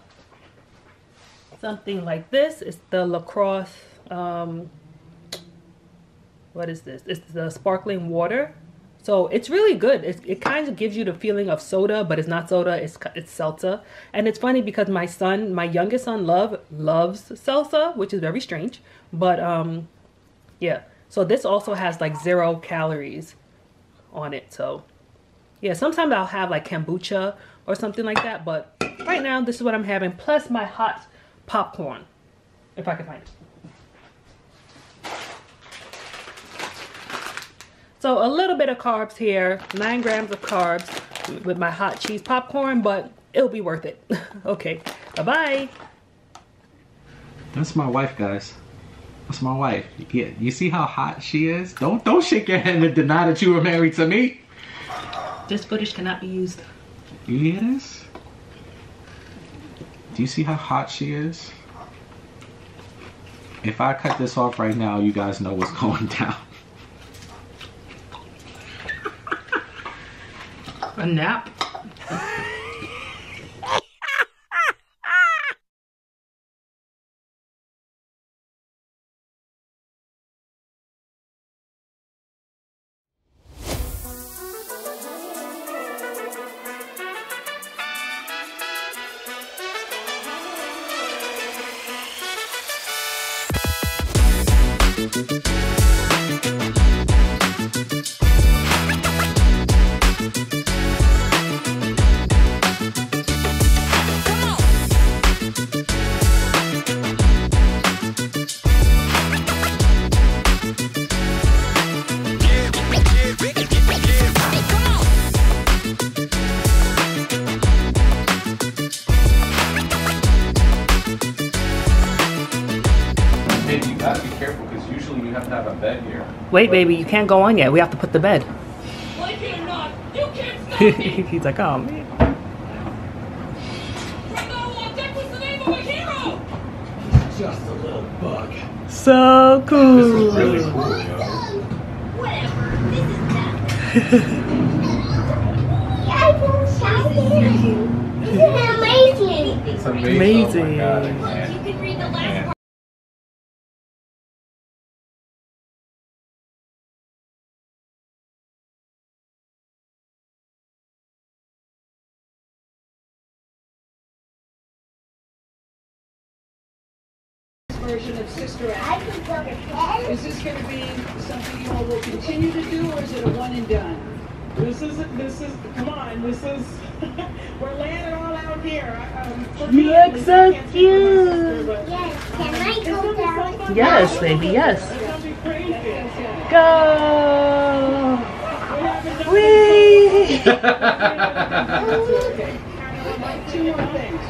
something like this. It's the LaCrosse, what is this? It's the sparkling water. So it's really good. It kind of gives you the feeling of soda, but it's not soda. It's seltzer. And it's funny because my youngest son loves seltzer, which is very strange. But yeah. So this also has like 0 calories on it. So yeah, sometimes I'll have like kombucha or something like that. But right now, this is what I'm having. Plus my hot popcorn, if I can find it. So a little bit of carbs here, 9 grams of carbs with my hot cheese popcorn, but it'll be worth it. Okay, bye-bye. That's my wife, guys. That's my wife. Yeah, you see how hot she is? Don't shake your head and deny that you were married to me. This footage cannot be used. You hear this? Do you see how hot she is? If I cut this off right now, you guys know what's going down. A nap? Wait, baby, you can't go on yet. We have to put the bed. Like it or not, you can't stop me! He's like, oh, man. From now on, Deck was the name of a hero! Just a little bug. So cool. This is really cool, yo. Whatever, this is that. I won't shout it. This is amazing. It's amazing. Amazing. Oh my God, Look, you can read the last part. Version of Sister I Act. can go to bed. Is this going to be something you all will continue to do, or is it a one and done? This is, come on, this is, we're laying it all out here. You look so cute. Yes, can I go down? Yes, baby, yes. It's going to be crazy. Go. Whee! Okay, like two more things.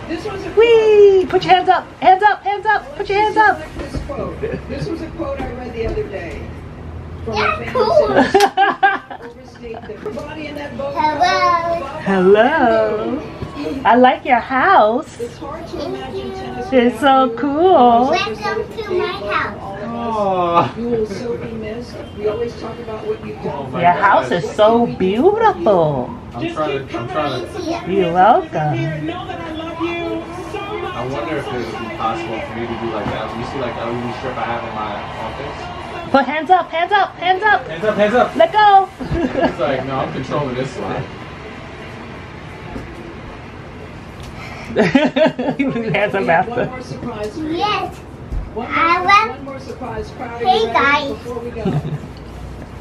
This was a Whee! Put your hands up. Hands up. Hands up. Put your hands up. This quote. This was a quote I read the other day. From Yeah, a famous cool. overstate the body in that boat. Hello. Hello. I like your house. It's hard to imagine tennis. It's so without you. cool. Welcome to my house. Oh. You will so be missed. We always talk about what you've done. my Your God. house is so beautiful. I'm trying to. You're welcome. Know that I love you so much. I wonder if it would be possible for me to do like that. You see, like that LED strip I have in my office. Put hands up. Hands up. Hands up. Hands up, hands up. Let go. It's like, no, I'm controlling this slide. Hands up One after. more surprise. Yes. One more surprise. Proud of Hey, you, ready, guys. Before we go.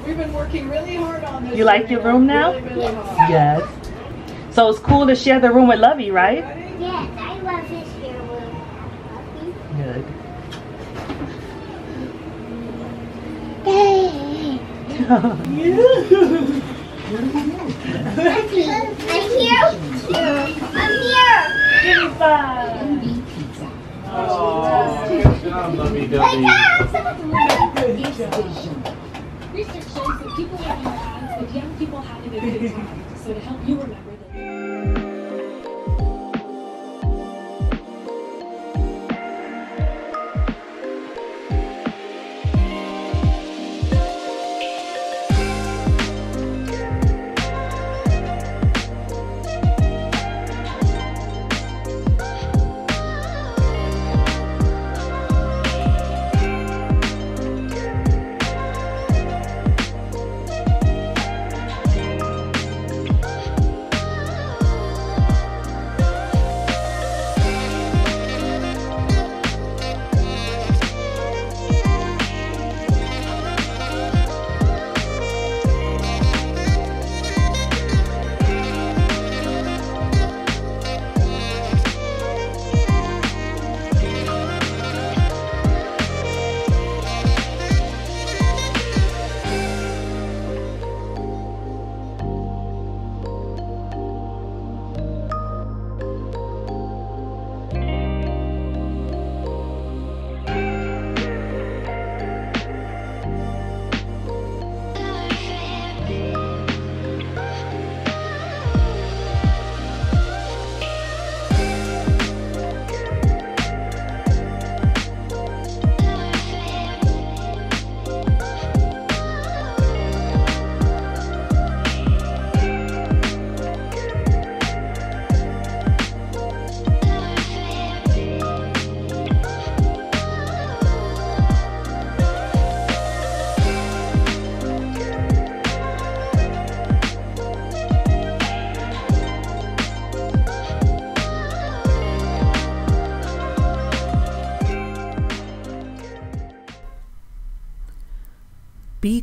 We've been working really hard on this. You like your room now? Really, really hard. Yes. So it's cool to share the room with Lovey, right? Ready? Yes, I love this here room. Good. Yay. I'm here. I'm here. Oh, good job, lovey dovey. Wake up. Research shows that people waving their hands with young people having a good time. So to help you remember that.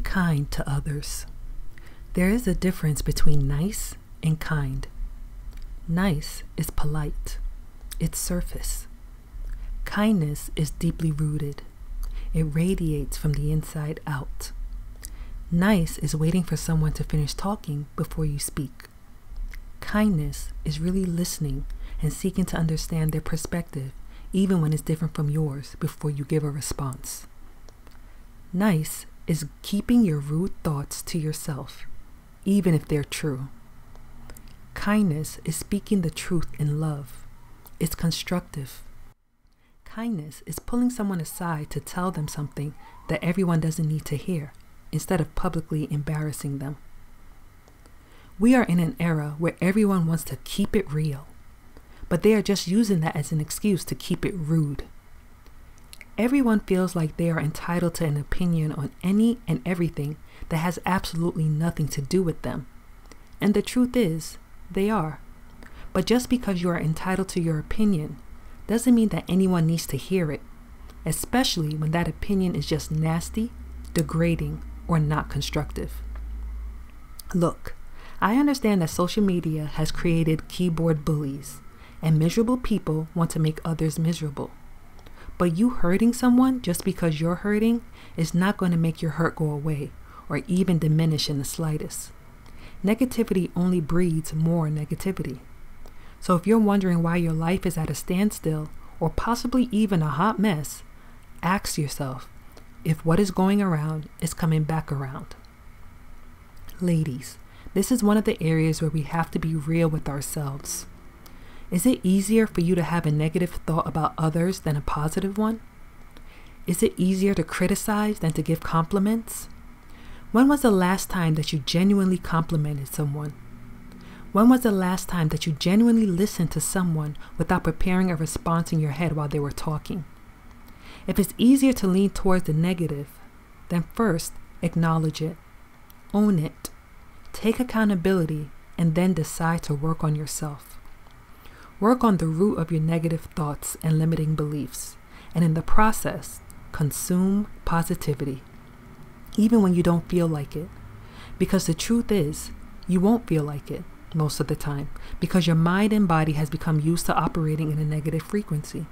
kind to others. There is a difference between nice and kind. Nice is polite. It's surface. Kindness is deeply rooted. It radiates from the inside out. Nice is waiting for someone to finish talking before you speak. Kindness is really listening and seeking to understand their perspective, even when it's different from yours, before you give a response. Nice is keeping your rude thoughts to yourself, even if they're true. Kindness is speaking the truth in love. It's constructive. Kindness is pulling someone aside to tell them something that everyone doesn't need to hear, instead of publicly embarrassing them. We are in an era where everyone wants to keep it real, but they are just using that as an excuse to keep it rude. Everyone feels like they are entitled to an opinion on any and everything that has absolutely nothing to do with them. And the truth is, they are. But just because you are entitled to your opinion doesn't mean that anyone needs to hear it, especially when that opinion is just nasty, degrading, or not constructive. Look, I understand that social media has created keyboard bullies, and miserable people want to make others miserable. But you hurting someone just because you're hurting is not going to make your hurt go away or even diminish in the slightest. Negativity only breeds more negativity. So if you're wondering why your life is at a standstill or possibly even a hot mess, ask yourself if what is going around is coming back around. Ladies, this is one of the areas where we have to be real with ourselves. Is it easier for you to have a negative thought about others than a positive one? Is it easier to criticize than to give compliments? When was the last time that you genuinely complimented someone? When was the last time that you genuinely listened to someone without preparing a response in your head while they were talking? If it's easier to lean towards the negative, then first acknowledge it, own it, take accountability, and then decide to work on yourself. Work on the root of your negative thoughts and limiting beliefs, and in the process, consume positivity, even when you don't feel like it. Because the truth is, you won't feel like it most of the time, because your mind and body has become used to operating in a negative frequency.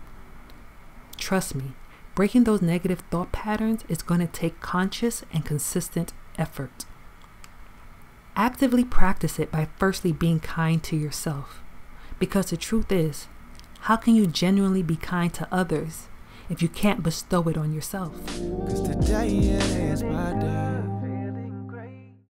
Trust me, breaking those negative thought patterns is going to take conscious and consistent effort. Actively practice it by firstly being kind to yourself. Because the truth is, how can you genuinely be kind to others if you can't bestow it on yourself? 'Cause today is my day.